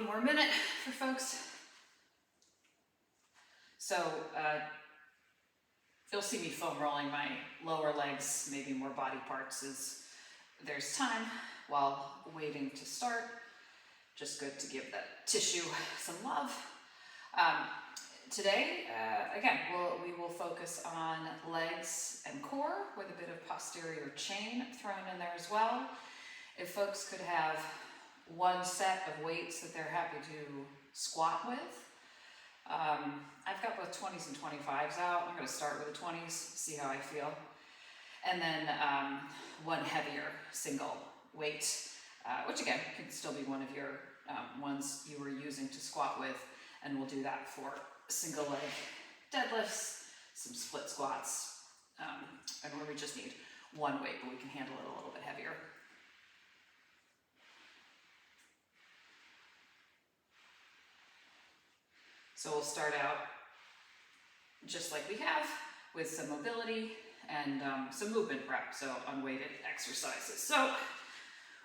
one more minute for folks. So you'll see me foam rolling my lower legs, maybe more body parts as there's time while waiting to start. Just good to give that tissue some love. Today, again, we will focus on legs and core with a bit of posterior chain thrown in there as well. If folks could have one set of weights that they're happy to squat with. I've got both 20s and 25s out. I'm going to start with the 20s, see how I feel. And then one heavier single weight, which again can still be one of your ones you were using to squat with. And we'll do that for single leg deadlifts, some split squats, and where we just need one weight, but we can handle it a little bit heavier. So we'll start out just like we have with some mobility and some movement prep, so unweighted exercises. So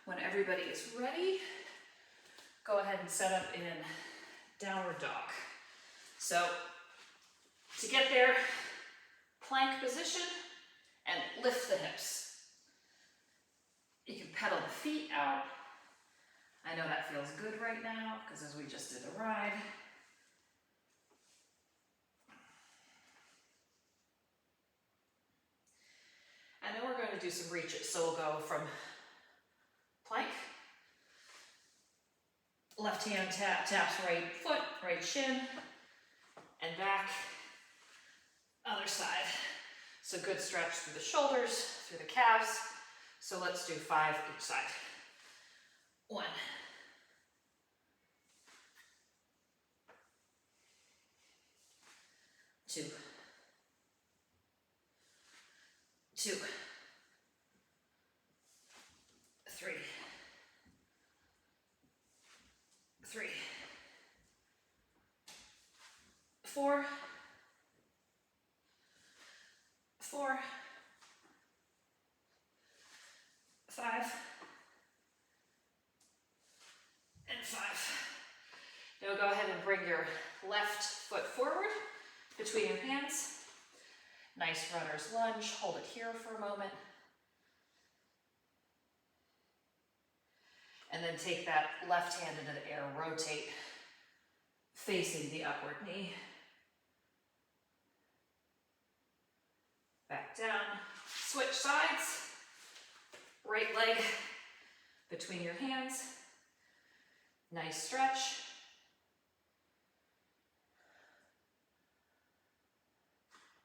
when everybody is ready, go ahead and set up in downward dog. So to get there, plank position and lift the hips. You can pedal the feet out. I know that feels good right now because as we just did a ride. And then we're going to do some reaches. So we'll go from plank, left hand taps right foot, right shin, and back, other side. So good stretch through the shoulders, through the calves. So let's do 5 each side. 1, 2, 2, 3, 3, 4, 4, 5, and 5. Now go ahead and bring your left foot forward between your hands. Nice runner's lunge. Hold it here for a moment. And then take that left hand into the air, rotate, facing the upward knee. Back down, switch sides, right leg between your hands. Nice stretch.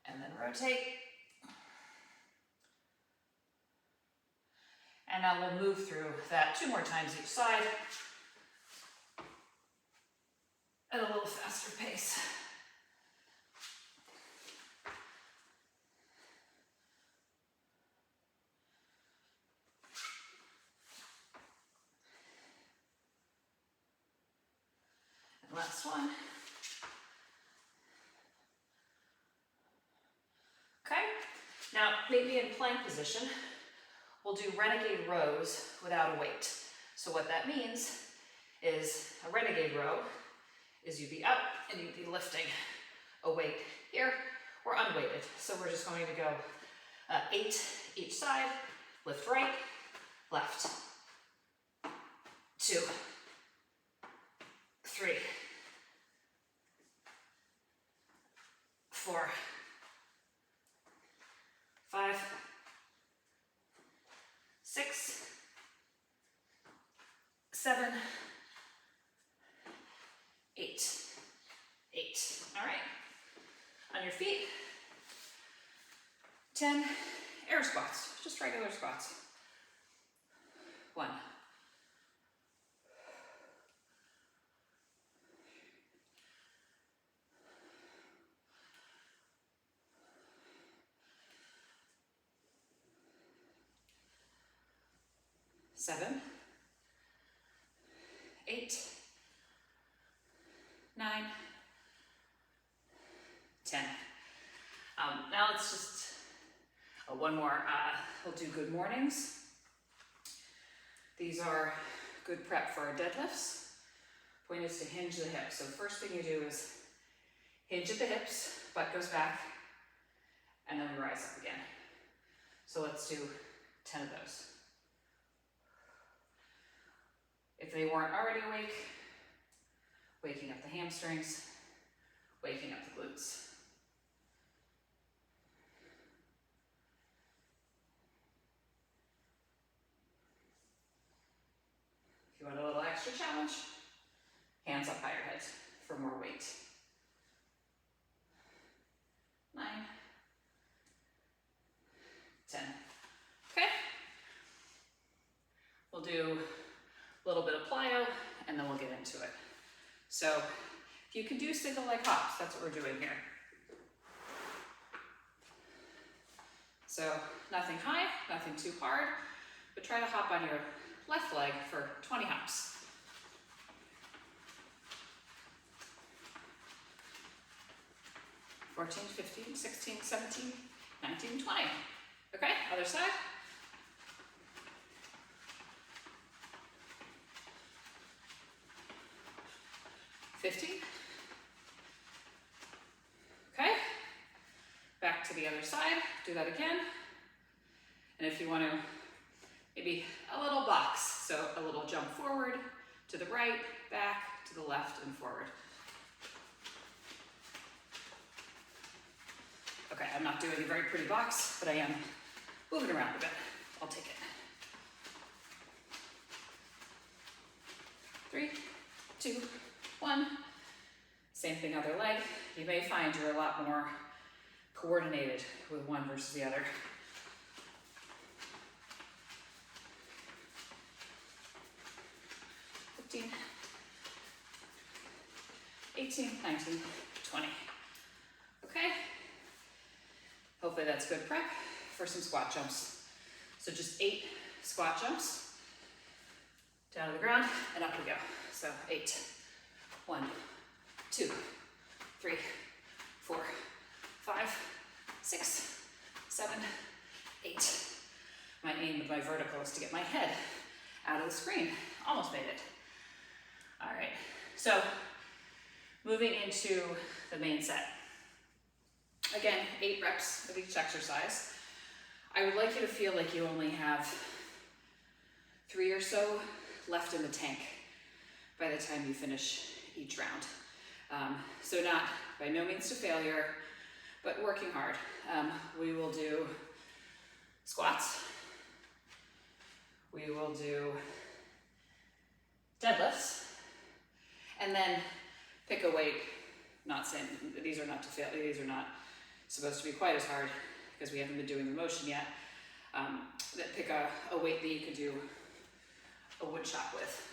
And then rotate. And now we'll move through that 2 more times each side at a little faster pace. And last one. Okay, now maybe in plank position, we'll do renegade rows without a weight. So what that means is a renegade row is you'd be up and you'd be lifting a weight here or unweighted. So we're just going to go 8 each side, lift right, left, 2, 3, 4, 5, 6, 7, 8, 8. All right, on your feet, 10 air squats, just regular squats. 1, 7, 8, 9, 10. Now let's just, one more, we'll do good mornings. These are good prep for our deadlifts. Point is to hinge the hips. So the first thing you do is hinge at the hips, butt goes back, and then we rise up again. So let's do 10 of those. If they weren't already awake, waking up the hamstrings, waking up the glutes. If you want a little extra challenge, hands up by your head for more weight. 9, 10. Okay? We'll do a little bit of plyo and then we'll get into it. So if you can do single leg hops, that's what we're doing here. So nothing high, nothing too hard, but try to hop on your left leg for 20 hops. (14, 15, 16, 17, 19, 20). Okay, other side. (15). Okay, back to the other side, do that again. And if you want to, maybe a little box, so a little jump forward, to the right, back, to the left, and forward. Okay, I'm not doing a very pretty box, but I am moving around a bit. I'll take it. 3, 2, 1. Same thing, other leg. You may find you're a lot more coordinated with one versus the other. 15, 18, 19, 20. Okay? Hopefully that's good prep for some squat jumps. So just 8 squat jumps, down to the ground, and up we go. So 8, 1, 2, 3, 4, 5, 6, 7, 8. My aim with my vertical is to get my head out of the screen. Almost made it. All right, so moving into the main set. Again, 8 reps of each exercise. I would like you to feel like you only have 3 or so left in the tank by the time you finish each round. So not, by no means to failure, but working hard. We will do squats. We will do deadlifts. And then pick a weight. Not saying, these are not to fail, these are not supposed to be quite as hard because we haven't been doing the motion yet. That pick a weight that you could do a wood chop with.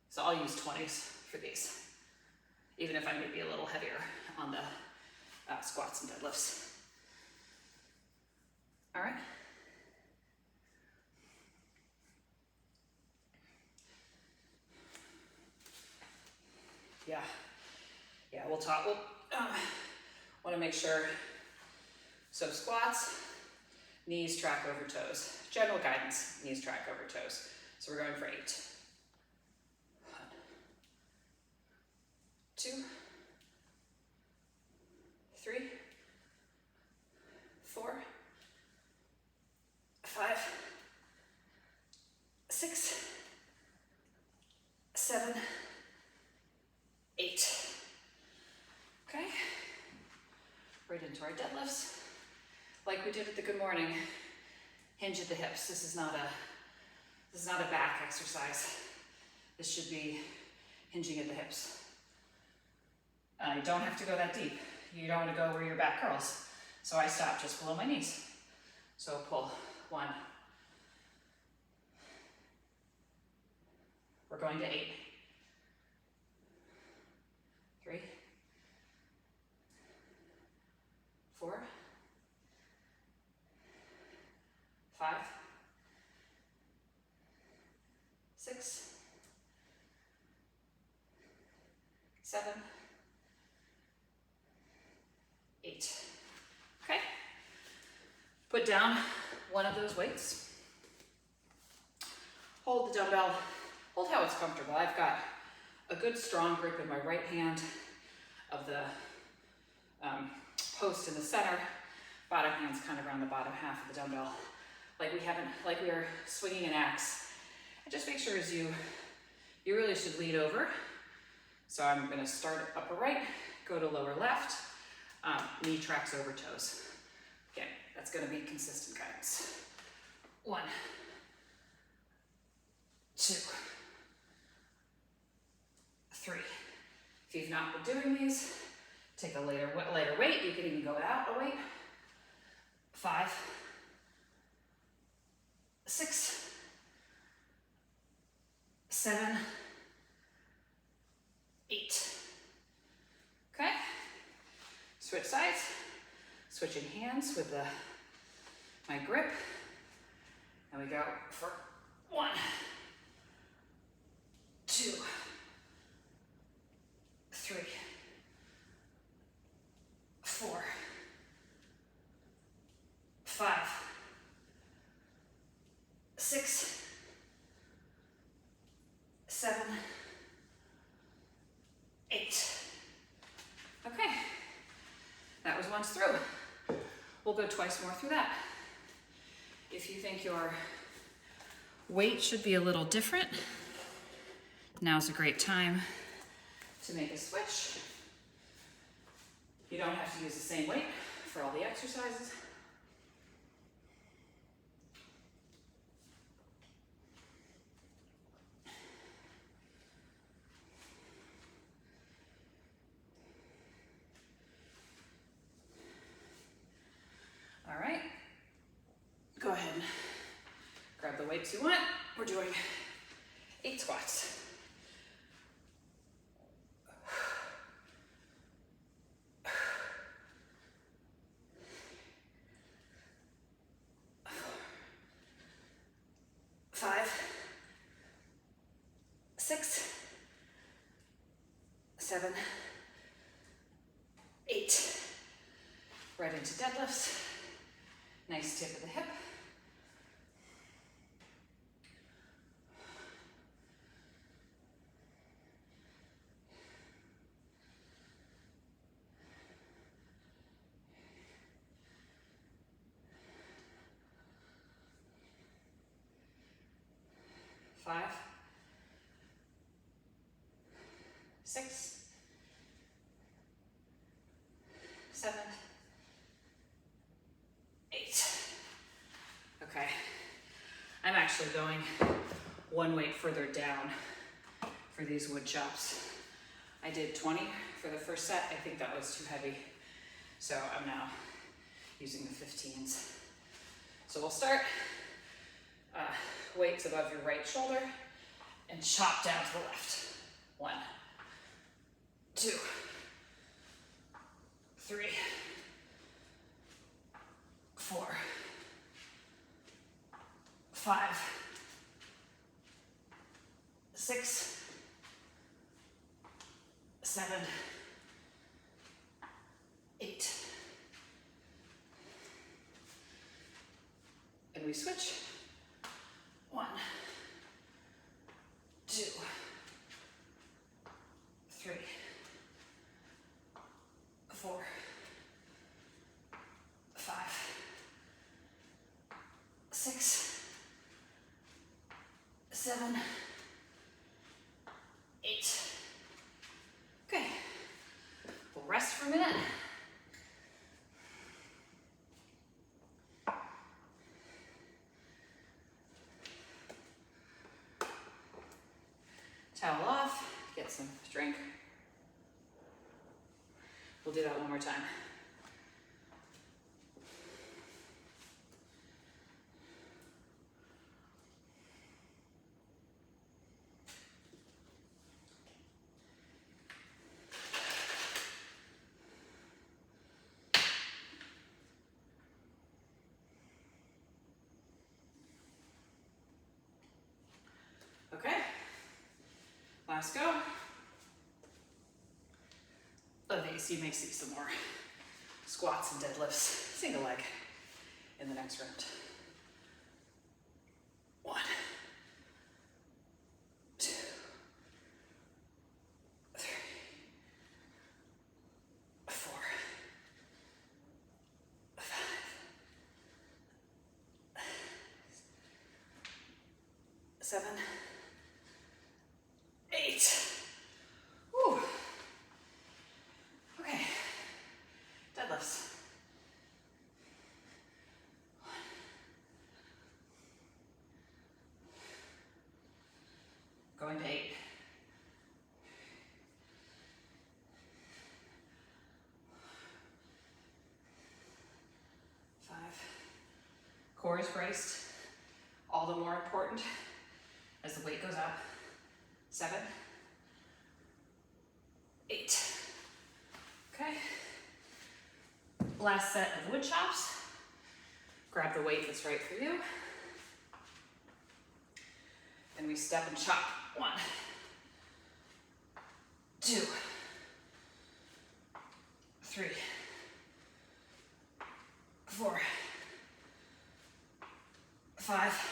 So I'll use 20s for these, even if I may be a little heavier on the squats and deadlifts. All right. Yeah, we'll talk. We'll want to make sure. So squats, knees track over toes. General guidance, knees track over toes. So we're going for 8. 1, 2, 3, 4, 5, 6, 7, 8. Okay, right into our deadlifts. Like we did at the good morning, hinge at the hips. This is not a back exercise. This should be hinging at the hips. You don't have to go that deep. You don't want to go where your back curls. So I stop just below my knees. So pull. 1. We're going to 8. 3, 4, 5, 6, 7, 8. Okay. Put down one of those weights. Hold the dumbbell. Hold how it's comfortable. I've got a good strong grip in my right hand of the post in the center. Bottom hand's kind of around the bottom half of the dumbbell, like we are swinging an axe. And just make sure as you really should lead over. So I'm going to start upper right, go to lower left, knee tracks over toes. Again, that's going to be consistent guidance. 1, 2, 3. If you've not been doing these, take a lighter weight. You can even go without a weight. 5, 6, 7, 8. Okay? Switch sides. Switching hands with my grip. And we go for 1, 2, 3, 4, 5, 6, 7, 8. Okay, that was once through. We'll go twice more through that. If you think your weight should be a little different, now's a great time to make a switch. You don't have to use the same weight for all the exercises. All right, go ahead and grab the weights you want. We're doing 8 squats. 5, 6, 7, 8. Right into deadlifts. Nice tip of the hip. Five, 6, 7, 8. Okay, I'm actually going one weight further down for these wood chops. I did 20 for the first set. I think that was too heavy. So I'm now using the 15s. So we'll start weights above your right shoulder and chop down to the left. 1, 2, 3, 4, 5, 6, 7, 8. And we switch. 1, 2, 3, 4, 5, 6, 7, 8. Okay, we'll rest for a minute. Towel off, get some drink. We'll do that one more time. Okay, last go. Of these, you may see some more squats and deadlifts, single leg, in the next round. 1, 2, 7, 8. Whew. Okay, deadlifts. 1, going to 8. 5. Core is braced. All the more important as the weight goes up. 7, 8. Okay. Last set of wood chops. Grab the weight that's right for you. And we step and chop. 1, 2, 3, 4, 5,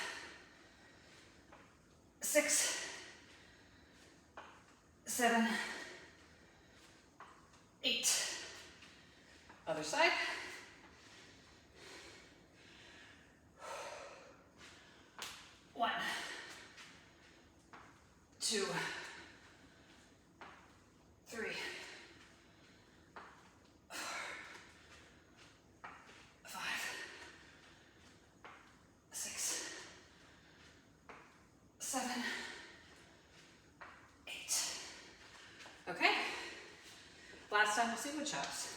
6, 7, 8. Other side. 1, 2, 3, 4, 5, 6, 7, 8. Okay. Last time we'll see wood chops.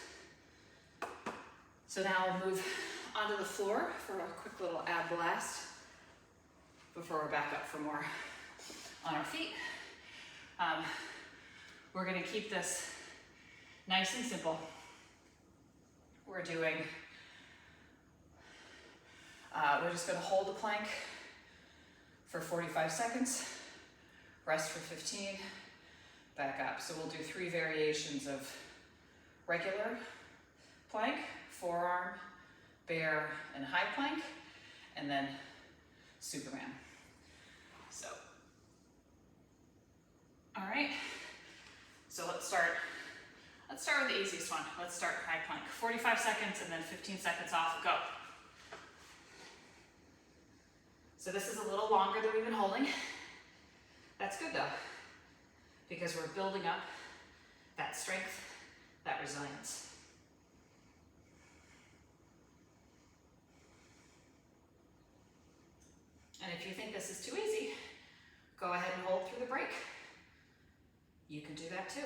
So now we'll move onto the floor for a quick little ab blast before we're back up for more on our feet. We're gonna keep this nice and simple. We're just gonna hold the plank for 45 seconds, rest for 15, back up. So we'll do 3 variations of regular plank, forearm, bear, and high plank, and then Superman. So, all right. So let's start with the easiest one. Let's start high plank. 45 seconds and then 15 seconds off, go. So this is a little longer than we've been holding. That's good though, because we're building up that strength, that resilience. And if you think this is too easy, go ahead and hold through the break. You can do that too.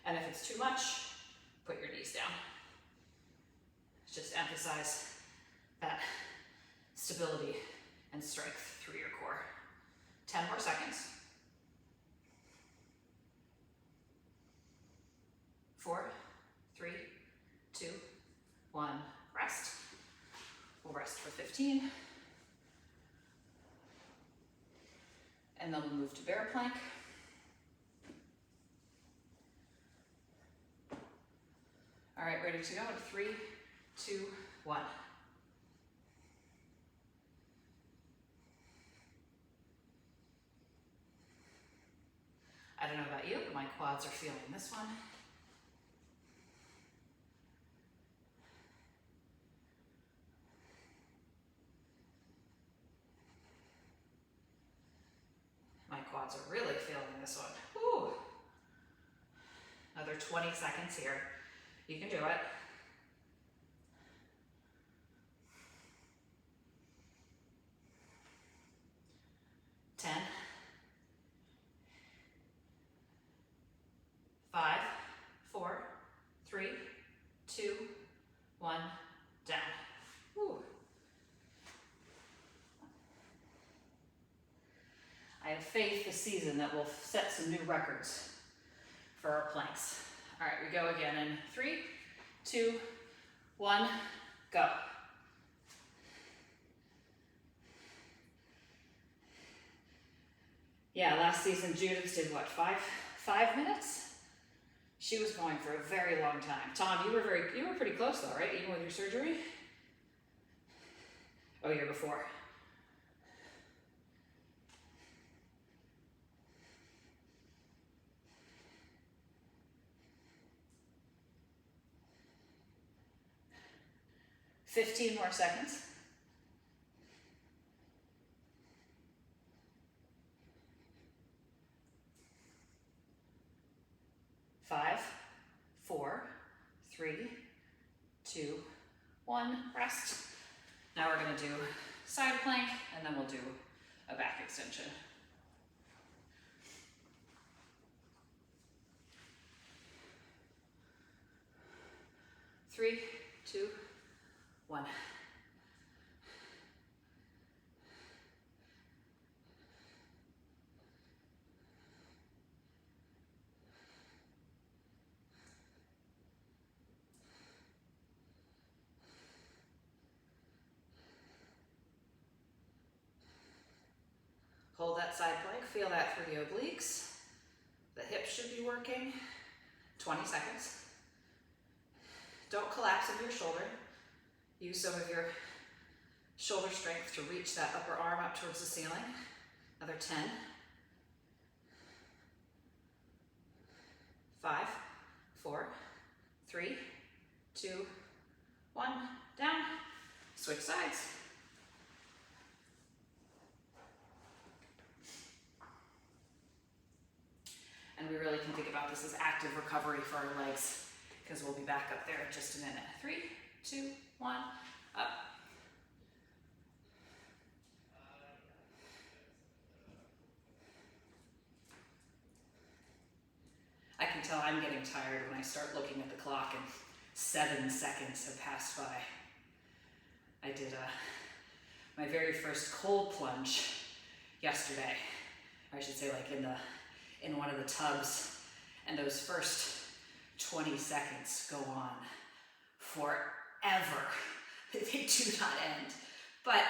And if it's too much, put your knees down. Just emphasize that stability and strength through your core. 10 more seconds. 4, 3, 2, 1, rest. We'll rest for 15. And then we'll move to bear plank. All right, ready to go in 3, 2, 1. I don't know about you, but my quads are feeling this one. My quads are really feeling this one. Woo. Another 20 seconds here. You can do it. 10, 5, 4, 3, 2, 1, down. Woo. I have faith this season that we'll set some new records for our planks. All right, we go again in 3, 2, 1, go. Yeah, last season Judith did what, five minutes? She was going for a very long time. Tom, you were pretty close though, right? Even with your surgery? Oh, year before. $15 more seconds. 3, 2, 1, rest. Now we're gonna do side plank, and then we'll do a back extension. 3, 2, 1. Hold that side plank, feel that through the obliques. The hips should be working. 20 seconds. Don't collapse into your shoulder. Use some of your shoulder strength to reach that upper arm up towards the ceiling. Another 10. 5, 4, 3, 2, 1. Down. Switch sides. And we really can think about this as active recovery for our legs, because we'll be back up there in just a minute. 3, 2, 1, up. I can tell I'm getting tired when I start looking at the clock and 7 seconds have passed by. I did my very first cold plunge yesterday. Or I should say, like in one of the tubs, and those first 20 seconds go on forever. They do not end, but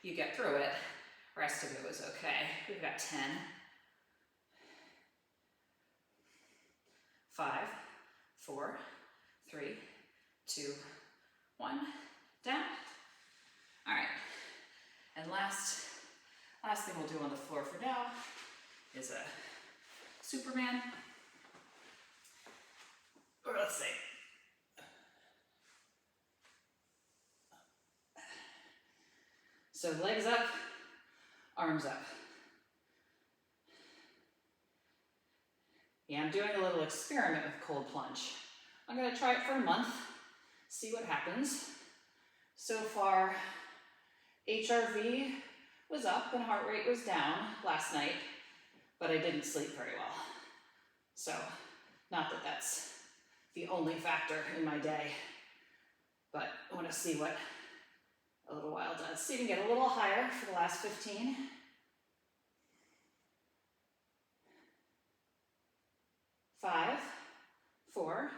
you get through it. Rest of it was okay. We've got 10, 5, 4, 3, 2, 1, down. All right, and last thing we'll do on the floor for now is a Superman, or let's say, so legs up, arms up. Yeah, I'm doing a little experiment with cold plunge. I'm gonna try it for a month, see what happens. So far, HRV was up and heart rate was down last night, but I didn't sleep very well. So, not that that's the only factor in my day, but I want to see what a little while does. See if you can get a little higher for the last 15. 5, 4,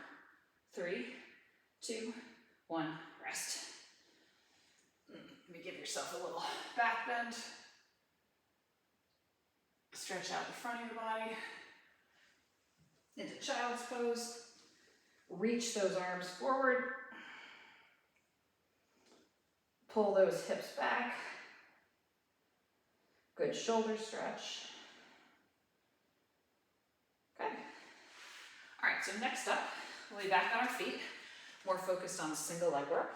3, 2, 1, rest. Let me give yourself a little back bend. Stretch out the front of your body into child's pose. Reach those arms forward. Pull those hips back. Good shoulder stretch. Okay. All right, so next up, we'll be back on our feet, more focused on single leg work.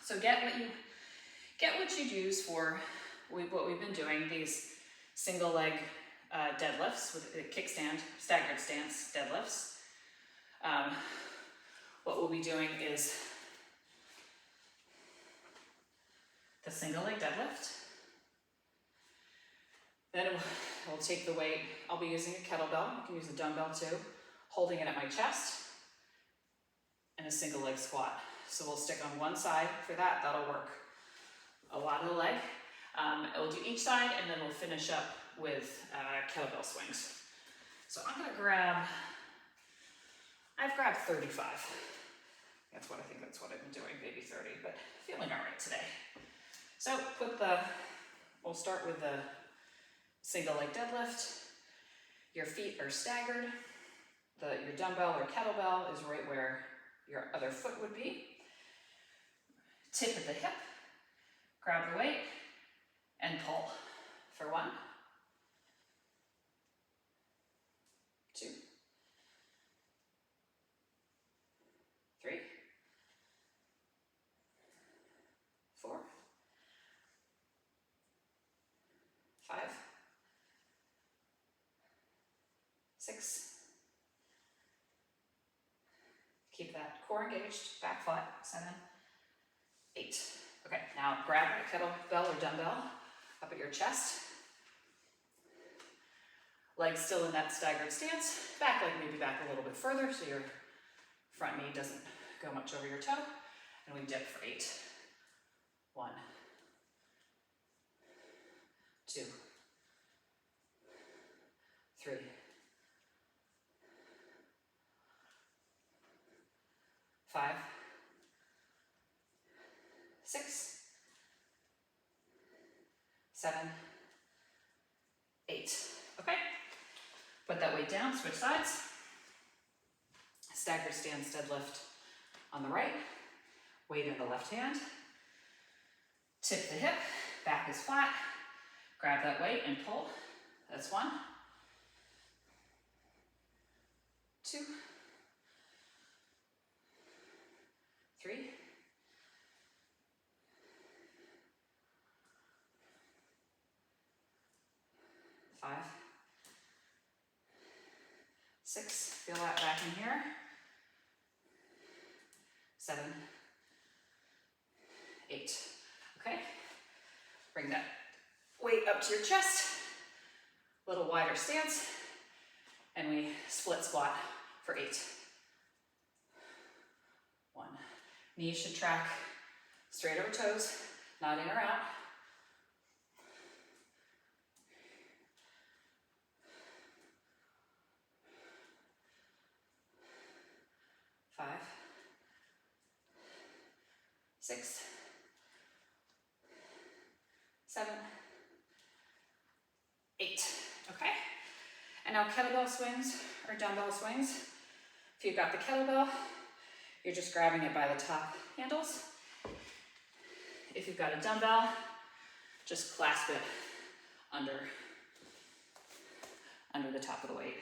So get what you'd use for what we've been doing, these single leg deadlifts with a kickstand, staggered stance deadlifts. What we'll be doing is the single leg deadlift. Then we'll take the weight. I'll be using a kettlebell. You can use a dumbbell too, holding it at my chest, and a single leg squat. So we'll stick on one side for that. That'll work a lot of the leg. We'll do each side, and then we'll finish up with kettlebell swings. So I've grabbed 35. That's what I've been doing, maybe 30, but feeling all right today. So we'll start with the single leg deadlift. Your feet are staggered. Your dumbbell or kettlebell is right where your other foot would be. Tip of the hip, grab the weight, and pull for 1, 2, 3, 4, 5, 6, Keep that core engaged, back flat, 7, 8. Okay, now grab a kettlebell or dumbbell up at your chest. Legs still in that staggered stance. Back leg maybe back a little bit further so your front knee doesn't go much over your toe. And we dip for 8. 1, 2, 3, 5, 6, 7, 8. Okay? Put that weight down, switch sides. Staggered stance deadlift on the right. Weight in the left hand. Tip the hip, back is flat. Grab that weight and pull. That's 1, 2, 3, 5, 6, feel that back in here. 7, 8. Okay? Bring that weight up to your chest. A little wider stance. And we split squat for 8. 1. Knees should track straight over toes, not in or out. 5, 6, 7, 8. Okay? And now kettlebell swings or dumbbell swings. If you've got the kettlebell, you're just grabbing it by the top handles. If you've got a dumbbell, just clasp it under the top of the weight.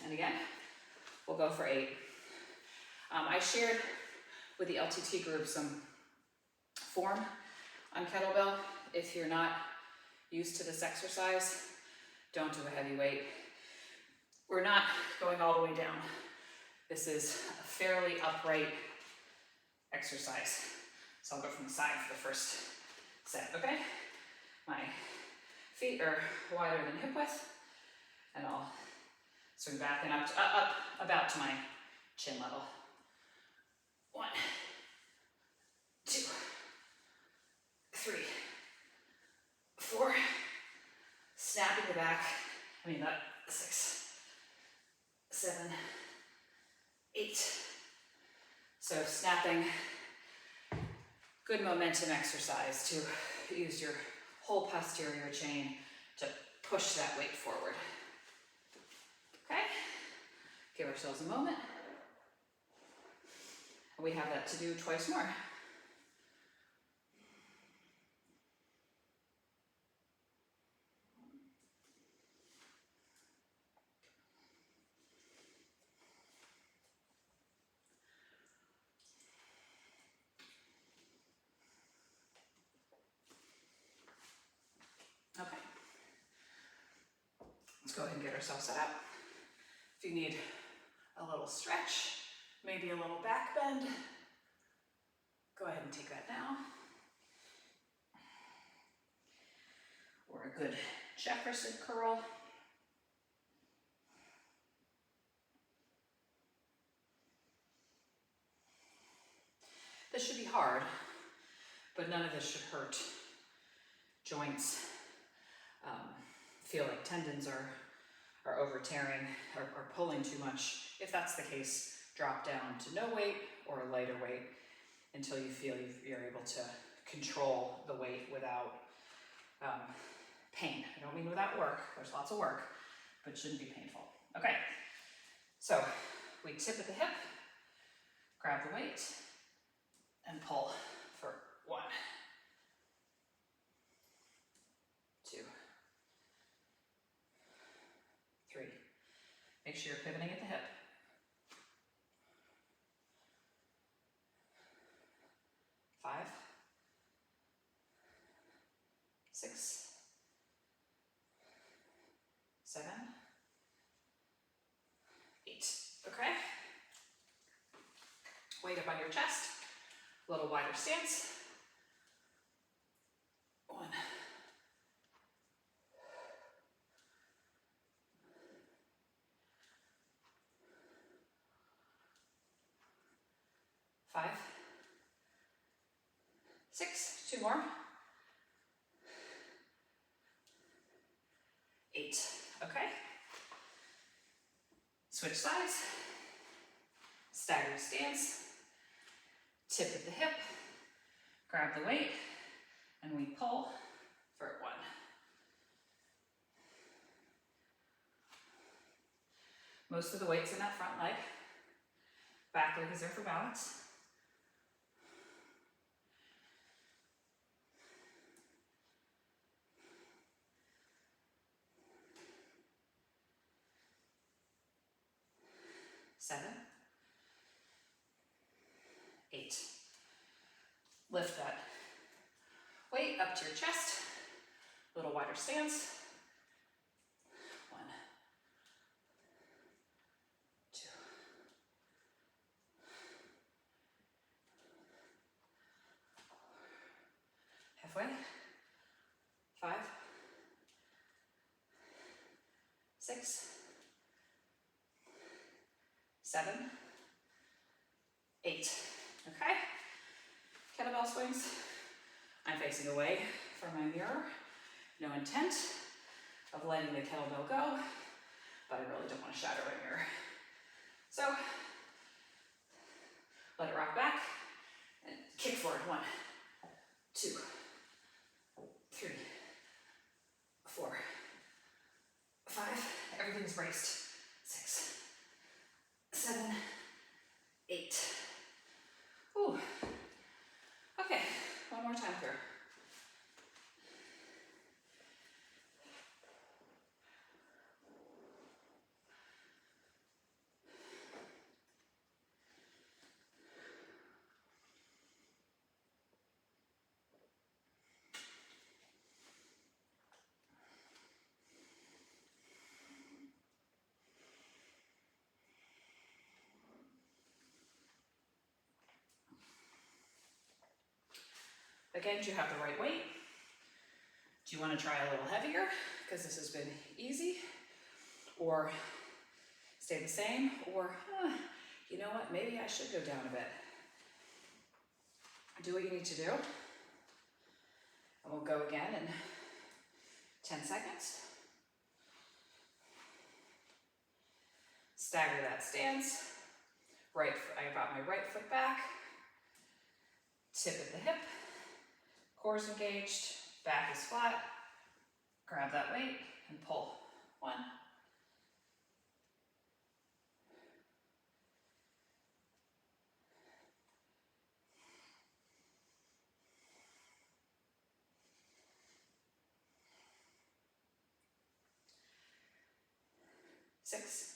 And again, we'll go for 8. I shared with the LTT group some form on kettlebell. If you're not used to this exercise, don't do a heavy weight. We're not going all the way down. This is a fairly upright exercise. So I'll go from the side for the first set, okay? My feet are wider than hip width, and I'll swing back and up about to my chin level. 1, 2, 3, 4, snapping the back, 6, 7, 8. So snapping, good momentum exercise to use your whole posterior chain to push that weight forward. Okay, give ourselves a moment. We have that to do twice more. Okay. Let's go ahead and get ourselves set up. If you need a little stretch, maybe a little back bend, go ahead and take that now. Or a good Jefferson curl. This should be hard, but none of this should hurt joints. Feel like tendons are over tearing or pulling too much. If that's the case, drop down to no weight or a lighter weight until you feel you're able to control the weight without pain. I don't mean without work. There's lots of work, but it shouldn't be painful. Okay, so we tip at the hip, grab the weight, and pull for 1, 2, 3. Make sure you're pivoting at the hip. 5, 6, 7, okay? Weight up on your chest, a little wider stance. 1, 5, 6, 2 more, 8, okay? Switch sides, staggered stance, tip at the hip, grab the weight, and we pull for 1. Most of the weight's in that front leg. Back leg is there for balance. Seven, 8. Lift that weight up to your chest, a little wider stance. 1, 2, 3, 4, 5, 6, 7, 8. Okay? Kettlebell swings. I'm facing away from my mirror. No intent of letting the kettlebell go, but I really don't want to shatter my mirror. So, let it rock back and kick forward. 1, 2, 3, 4, 5. Everything's braced. 6, 7, 8. Ooh. Okay, one more time here. Again, do you have the right weight? Do you want to try a little heavier because this has been easy? Or stay the same? Or, you know what, maybe I should go down a bit. Do what you need to do. And we'll go again in 10 seconds. Stagger that stance. Right, I got my right foot back. Tip at the hip. Core is engaged, back is flat. Grab that weight and pull. 1, 6,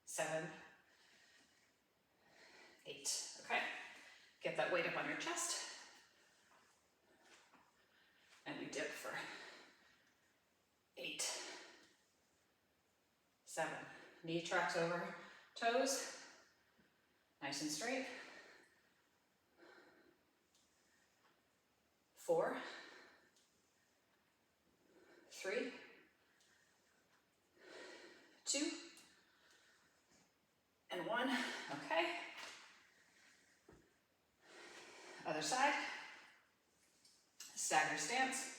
7, 8. Okay, get that weight up on your chest. And we dip for 8, 7. Knee tracks over toes, nice and straight. 4, 3, 2, and 1. Okay. Other side. Stagger stance.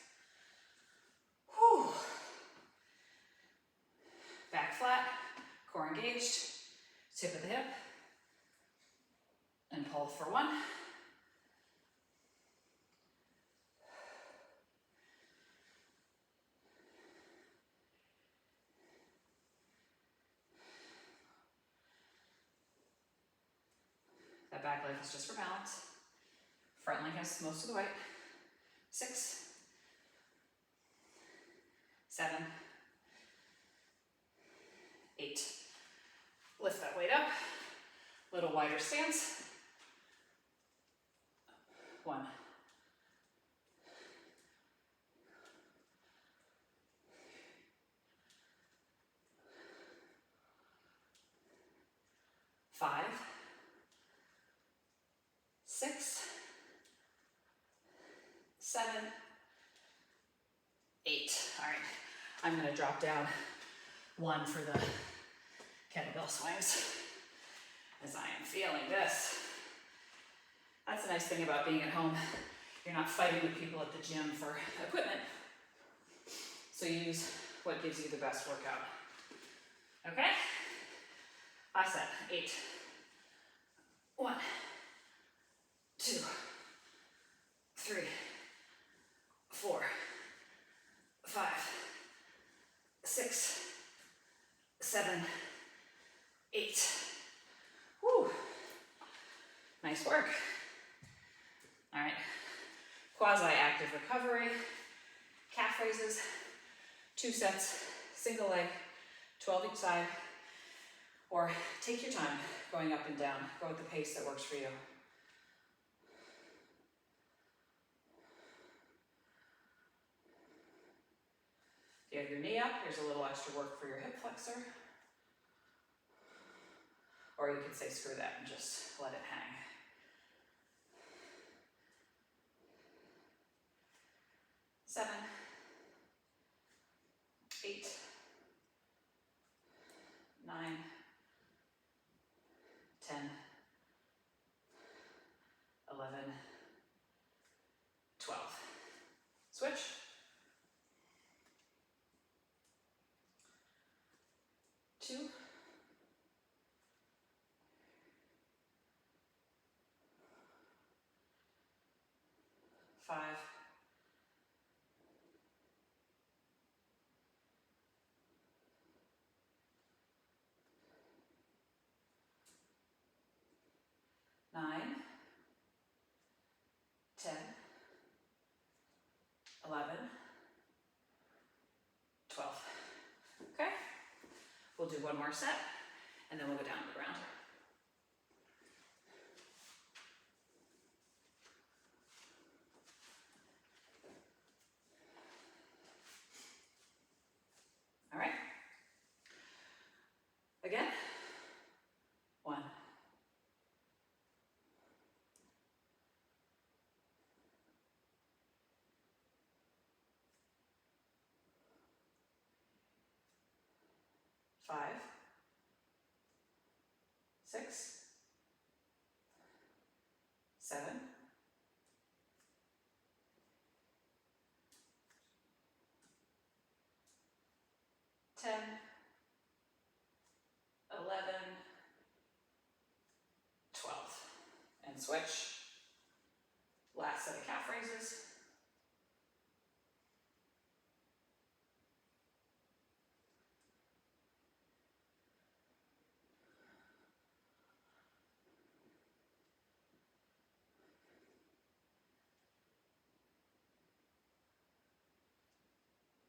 Whew. Back flat, core engaged, tip of the hip, and pull for 1. That back leg is just for balance. Front leg has most of the weight. 6, 7, 8. Lift that weight up. Little wider stance. 1, 2, 5, 6, 7, 8. All right, I'm gonna drop down 1 for the kettlebell swings as I am feeling this. That's the nice thing about being at home. You're not fighting with people at the gym for equipment. So use what gives you the best workout. Okay? Last set, 8. 1, 2, 3, 4, 5, 6, 7, 8. Woo. Nice work. All right. Quasi-active recovery, calf raises, 2 sets, single leg, 12 each side, or take your time going up and down. Go at the pace that works for you. If you have your knee up, here's a little extra work for your hip flexor. Or you could say screw that and just let it hang. Seven, 8, 9, 10, 11, 12. Switch. 2, 5, 9, 10, 11, 12. Okay? We'll do one more set, and then we'll go down to the ground. All right? Again. 1. 5, 6, 7, 10, 11, 12. And switch. Last set of calf raises.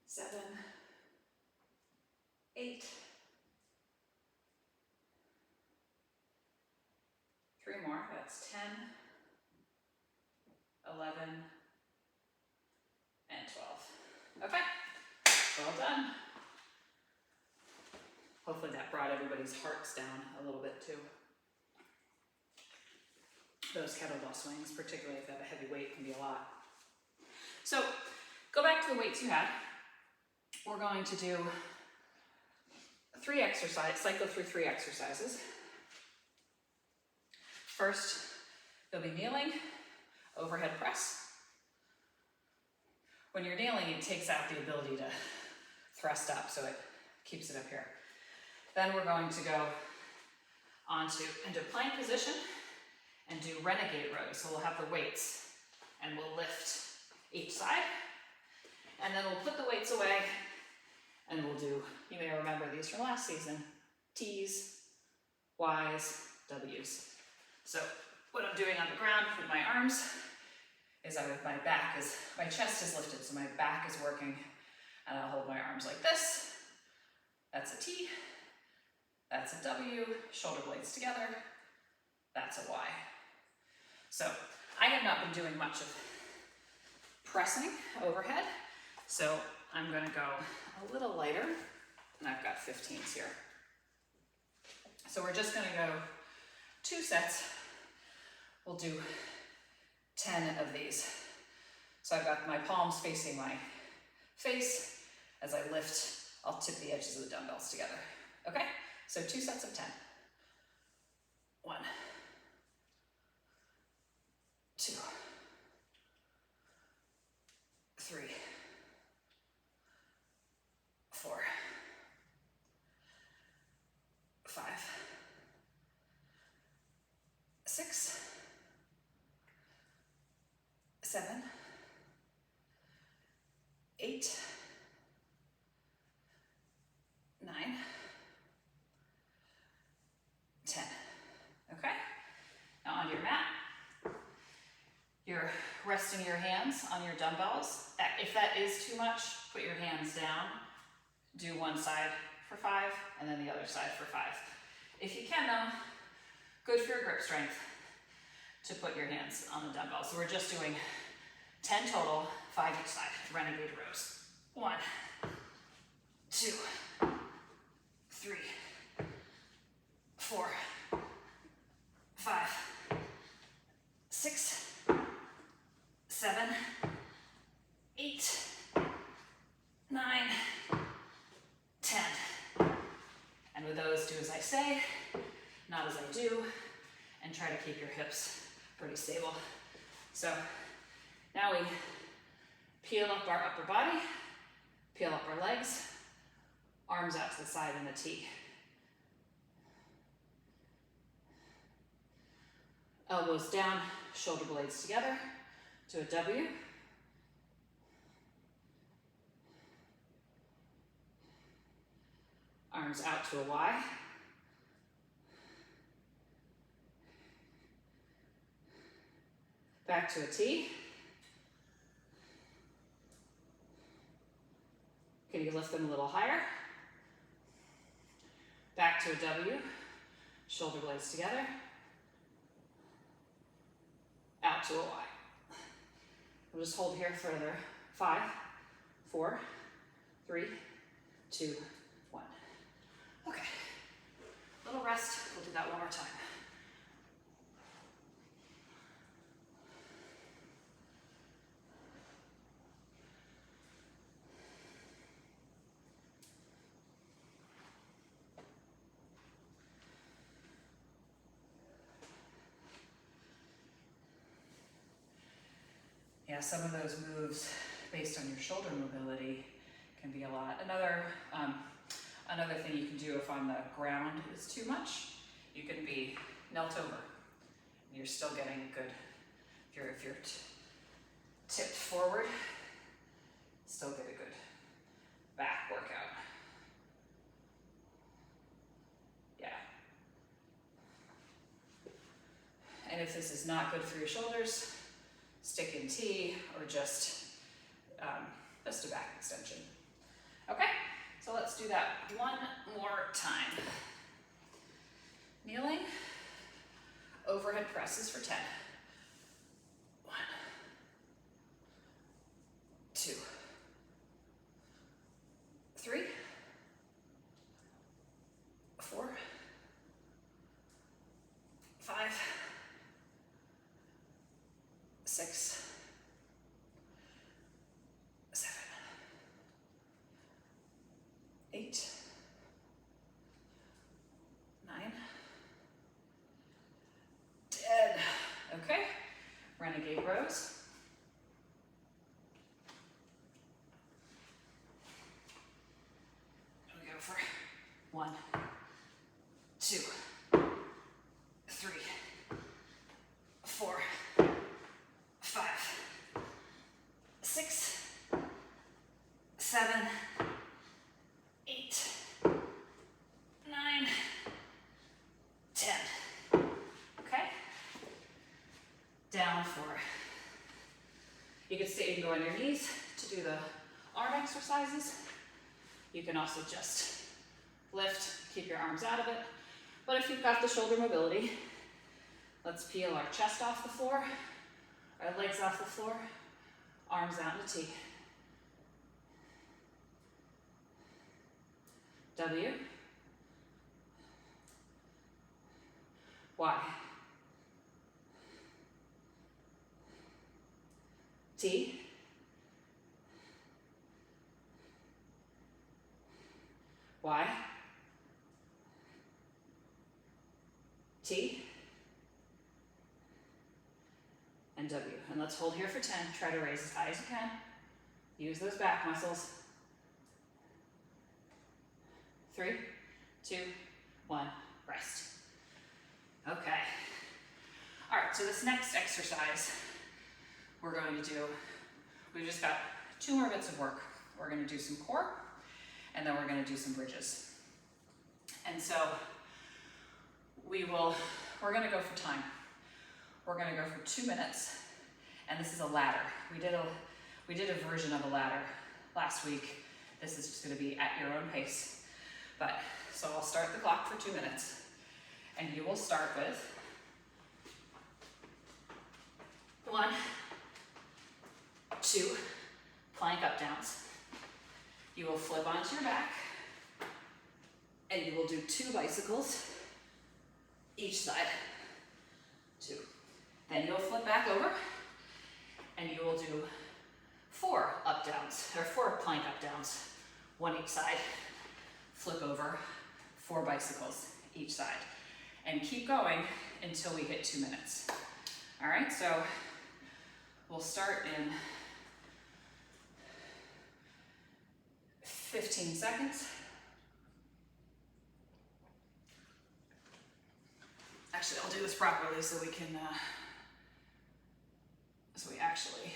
Seven, 8, 3 more, that's 10, 11, and 12. Okay, well done. Hopefully that brought everybody's hearts down a little bit too. Those kettlebell swings, particularly if you have a heavy weight, can be a lot. So go back to the weights you had. We're going to do 3 exercises, cycle through 3 exercises. First, you'll be kneeling, overhead press. When you're kneeling, it takes out the ability to thrust up, so it keeps it up here. Then we're going to go into plank position and do renegade rows. So we'll have the weights and we'll lift each side. And then we'll put the weights away and we'll do, you may remember these from last season, T's, Y's, W's. So what I'm doing on the ground with my arms is my chest is lifted, so my back is working, and I'll hold my arms like this. That's a T, that's a W, shoulder blades together, that's a Y. So I have not been doing much of pressing overhead, so I'm gonna go a little lighter, and I've got 15s here. So we're just gonna go 2 sets. We'll do 10 of these. So I've got my palms facing my face. As I lift, I'll tip the edges of the dumbbells together. Okay? So 2 sets of 10. 1, 2, 3, 4, 5, 6, 7, 8, 9, 10. Okay? Now onto your mat. You're resting your hands on your dumbbells. If that is too much, put your hands down. Do one side for 5 and then the other side for 5. If you can though, good for your grip strength to put your hands on the dumbbells. So we're just doing 10 total, 5 each side. Renegade rows. 1, 2, 3, 4, 5, 6, 7, 8, 9, 10. And with those, do as I say, not as I do, and try to keep your hips pretty stable. So now we peel up our upper body, peel up our legs, arms out to the side in the T. Elbows down, shoulder blades together to a W. Arms out to a Y. Back to a T. Can you lift them a little higher? Back to a W. Shoulder blades together. Out to a Y. We'll just hold here for another 5, 4, 3, 2, 1. Okay. Little rest. We'll do that one more time. Yeah, some of those moves based on your shoulder mobility can be a lot. Another thing you can do if on the ground is too much, you can be knelt over. You're still getting a good, if you're tipped forward, still get a good back workout. Yeah. And if this is not good for your shoulders, stick in T or just a back extension. Okay, so let's do that one more time. Kneeling, overhead presses for 10. 1, 2, 3, 4, 5, 6, 7, 8, 9, 10. Okay, renegade rows. We go for 1, 2, 3, 4, 5, 6, 7, 8, 9, 10. Okay? Down for, you can go on your knees to do the arm exercises. You can also just lift, keep your arms out of it. But if you've got the shoulder mobility, let's peel our chest off the floor, our legs off the floor, arms out in a T. W. Y. T. Y. T. And W. And let's hold here for 10. Try to raise as high as you can. Use those back muscles. 3, 2, 1, rest. Okay. All right, so this next exercise we're going to do, we've just got 2 more bits of work. We're going to do some core, and then we're going to do some bridges. And so we're going to go for time. We're going to go for 2 minutes, and this is a ladder. We did a version of a ladder last week. This is just going to be at your own pace. But, so I'll start the clock for 2 minutes, and you will start with 1, 2 plank up downs. You will flip onto your back, and you will do 2 bicycles each side. 2. Then you'll flip back over, and you will do 4 up downs, or 4 plank up downs, 1 each side. Flip over, 4 bicycles each side. And keep going until we hit 2 minutes. All right, so we'll start in 15 seconds. Actually, I'll do this properly so we can, so we actually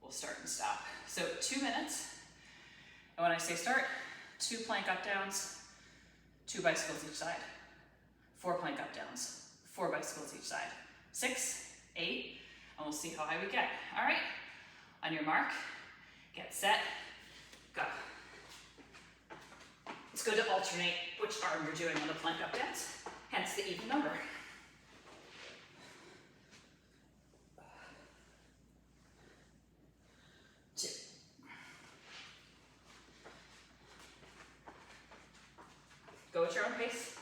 will start and stop. So 2 minutes. And when I say start, 2 plank up downs, 2 bicycles each side. 4 plank up downs, 4 bicycles each side. 6, 8, and we'll see how high we get. All right, on your mark, get set, go. It's good to alternate which arm you're doing on the plank up downs, hence the even number. Go at your own pace.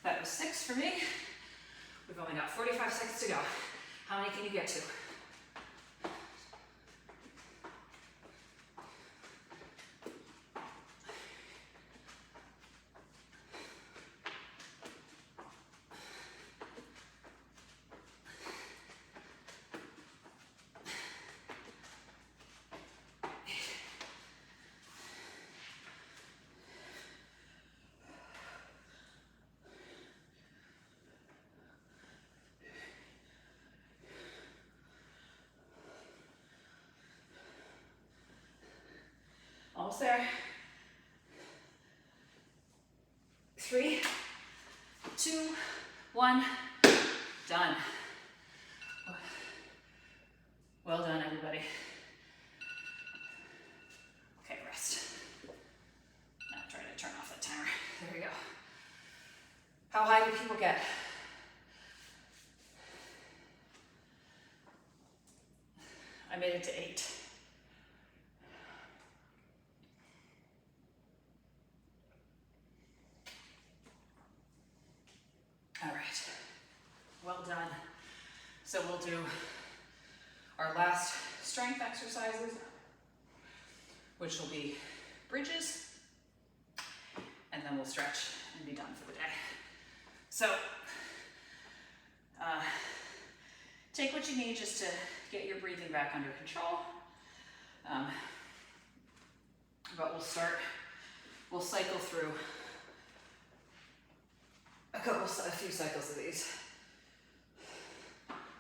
That was 6 for me. We've only got 45 seconds to go. How many can you get to? Almost there. 3, 2, 1, done. Well done, everybody. Okay, rest. Now try to turn off the timer. There we go. How high do people get? I made it to 8. All right, well done. So we'll do our last strength exercises, which will be bridges, and then we'll stretch and be done for the day. So take what you need just to get your breathing back under control. but we'll cycle through a few cycles of these.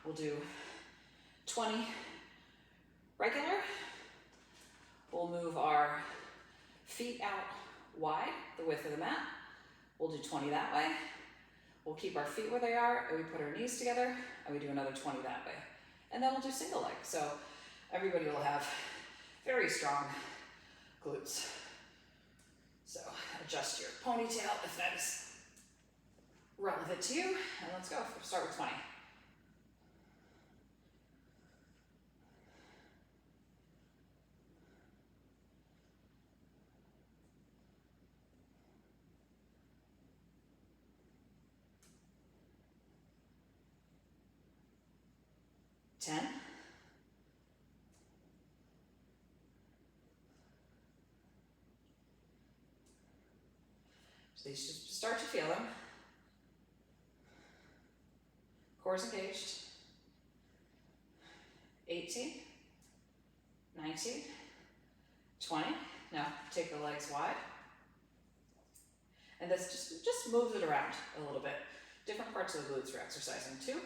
We'll do 20 regular. We'll move our feet out wide, the width of the mat. We'll do 20 that way. We'll keep our feet where they are, and we put our knees together, and we do another 20 that way. And then we'll do single leg. So everybody will have very strong glutes. So adjust your ponytail if that is relevant to you, and let's go. We'll start with 20. So you should start to feel them. Core's engaged. 18, 19, 20. Now take the legs wide. And this just moves it around a little bit. Different parts of the glutes we're exercising too.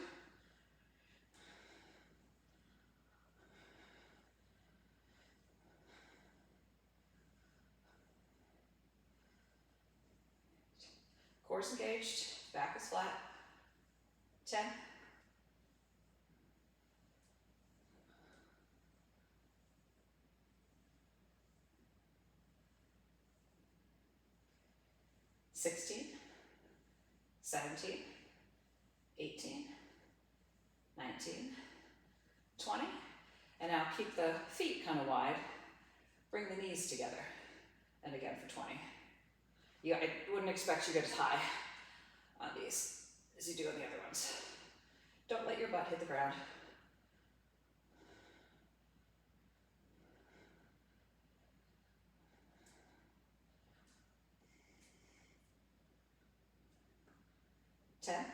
Core's engaged, back is flat. 10. 16, 17, 18, 19, 20. And now keep the feet kind of wide. Bring the knees together. And again for 20. I wouldn't expect you to get as high on these as you do on the other ones. Don't let your butt hit the ground. Ten.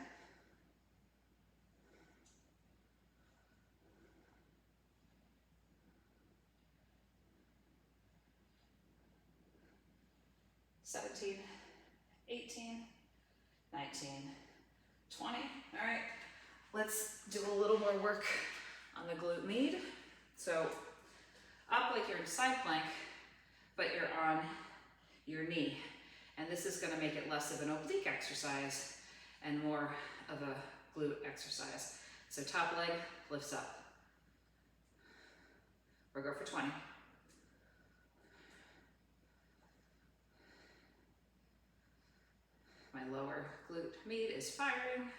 17, 18, 19, 20. All right, let's do a little more work on the glute med. So up like you're in side plank, but you're on your knee. And this is gonna make it less of an oblique exercise and more of a glute exercise. So top leg lifts up. We'll go for 20. My lower glute med is firing.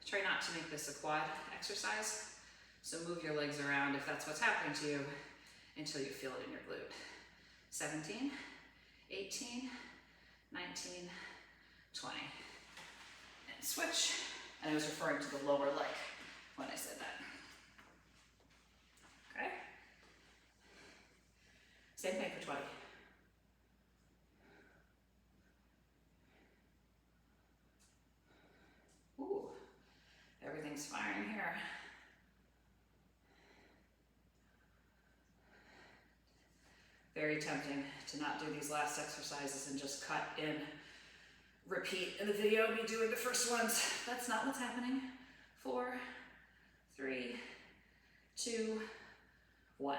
Try not to make this a quad exercise. So move your legs around if that's what's happening to you until you feel it in your glute. 17, 18, 19, 20. And switch. And I was referring to the lower leg when I said that. Okay? Same thing for 20. Ooh, everything's firing here. Very tempting to not do these last exercises and just cut in, repeat in the video of me doing the first ones. That's not what's happening. 4, 3, 2, 1.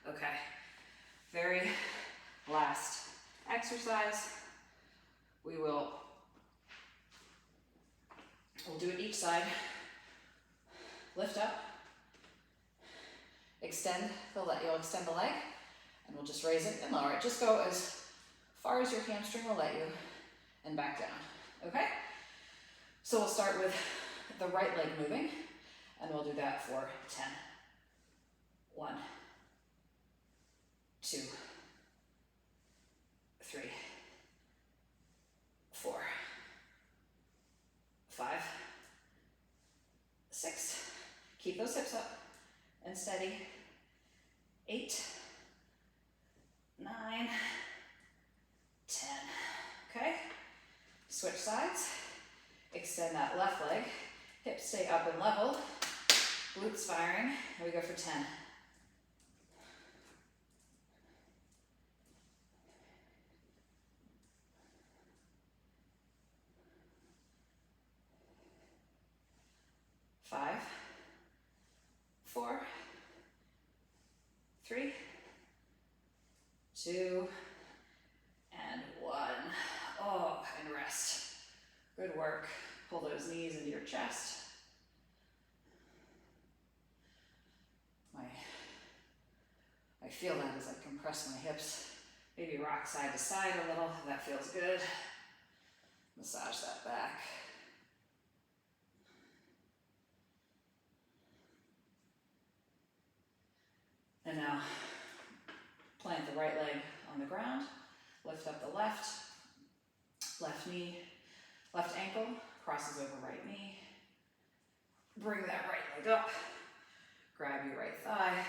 Okay. Very last exercise. We'll do it each side. Lift up. Extend the leg. You'll extend the leg, and we'll just raise it and lower it. Just go as far as your hamstring will let you, and back down. Okay? So we'll start with the right leg moving, and we'll do that for 10. 1, 2, 3, 4, 5, 6. Keep those hips up and steady. 8, 9, 10. Okay? Switch sides. Extend that left leg. Hips stay up and level. Glutes firing. Here we go for 10. 5, 4, 3, 2, and 1. Oh, and rest. Good work. Pull those knees into your chest. I feel that as I compress my hips. Maybe rock side to side a little. That feels good. Massage that back. And now plant the right leg on the ground. Lift up the left. Left knee, left ankle crosses over right knee. Bring that right leg up. Grab your right thigh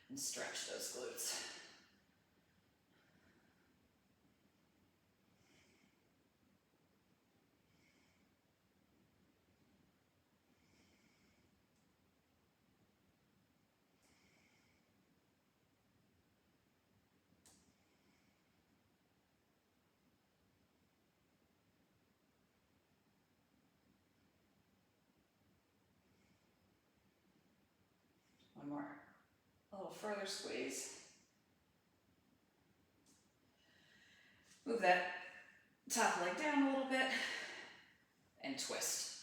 and stretch those glutes. One more. A little further squeeze. Move that top leg down a little bit and twist.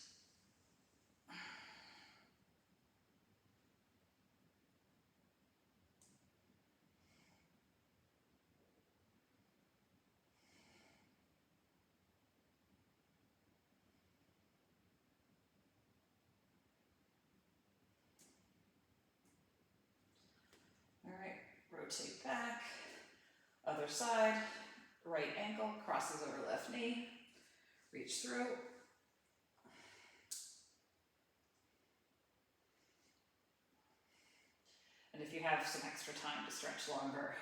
All right, rotate back. Other side, right ankle crosses over left knee. Reach through. And if you have some extra time to stretch longer,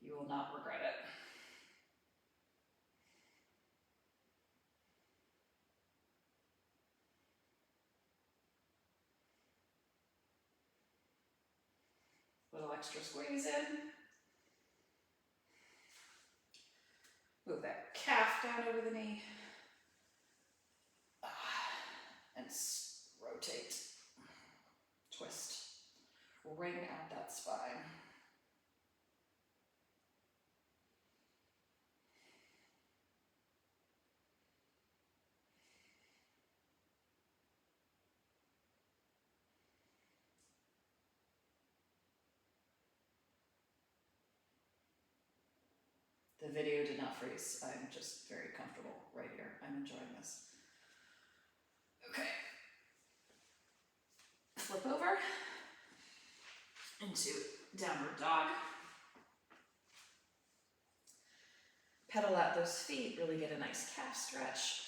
you will not regret it. Little extra squeeze in. Move that calf down over the knee. And rotate. Twist. Ring out that spine. The video did not freeze. I'm just very comfortable right here. I'm enjoying this. Okay. Flip over into downward dog. Pedal out those feet, really get a nice calf stretch.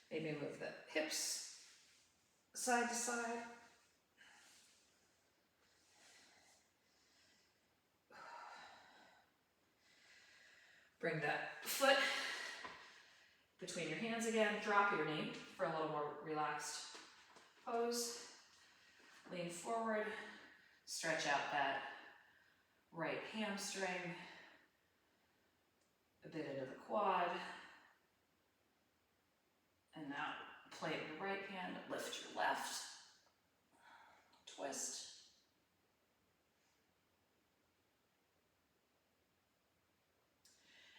Maybe move the hips side to side. Bring that foot between your hands again. Drop your knee for a little more relaxed pose. Lean forward. Stretch out that right hamstring. A bit into the quad. And now plant your right hand. Lift your left. Twist.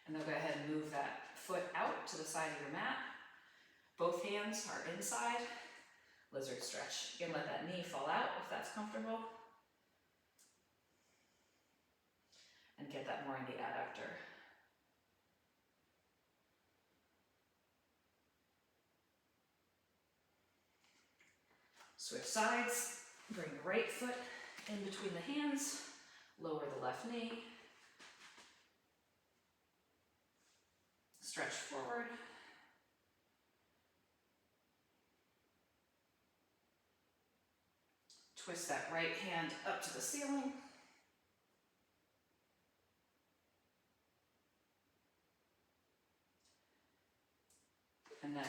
And then go ahead and move that foot out to the side of your mat. Both hands are inside. Lizard stretch. You can let that knee fall out if that's comfortable. And get that more in the adductor. Switch sides. Bring the right foot in between the hands. Lower the left knee. Stretch forward. Twist that right hand up to the ceiling. And then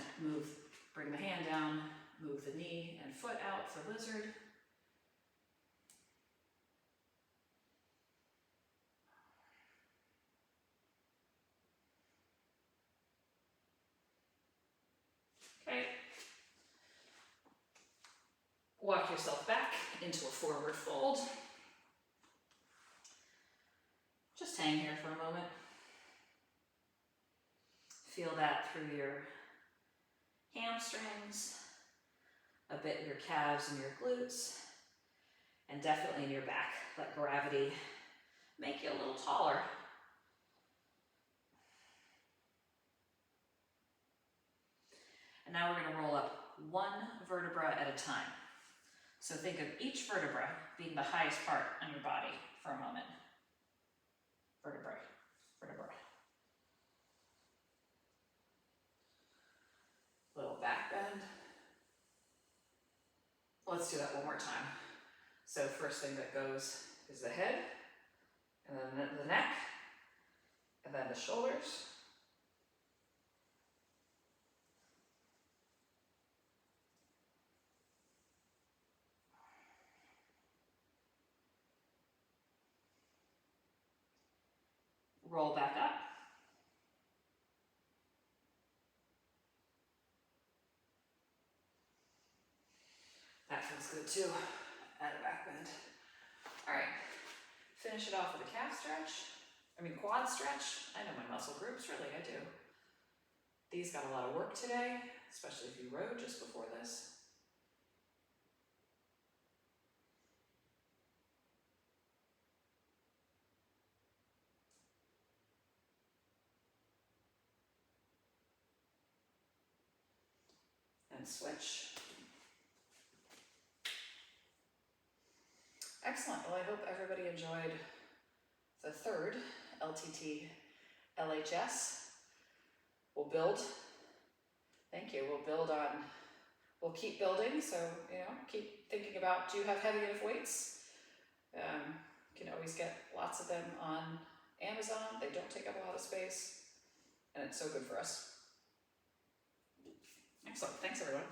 bring the hand down Move the knee and foot out for lizard. Okay. Walk yourself back into a forward fold. Just hang here for a moment. Feel that through your hamstrings, a bit in your calves and your glutes, and definitely in your back. Let gravity make you a little taller. And now we're going to roll up one vertebra at a time. So think of each vertebra being the highest part on your body for a moment. Vertebra, vertebra. Little back bend. Let's do that one more time. So first thing that goes is the head, and then the neck, and then the shoulders. Roll back up. That feels good too. Add a back bend. All right, finish it off with a calf stretch. Quad stretch. I know my muscle groups, really, I do. These got a lot of work today, especially if you rode just before this. And switch. Excellent. Well, I hope everybody enjoyed the third LTT LHS. We'll build. Thank you. We'll keep building. So, keep thinking about, do you have heavy enough weights? You can always get lots of them on Amazon. They don't take up a lot of space, and it's so good for us. Excellent. Thanks, everyone.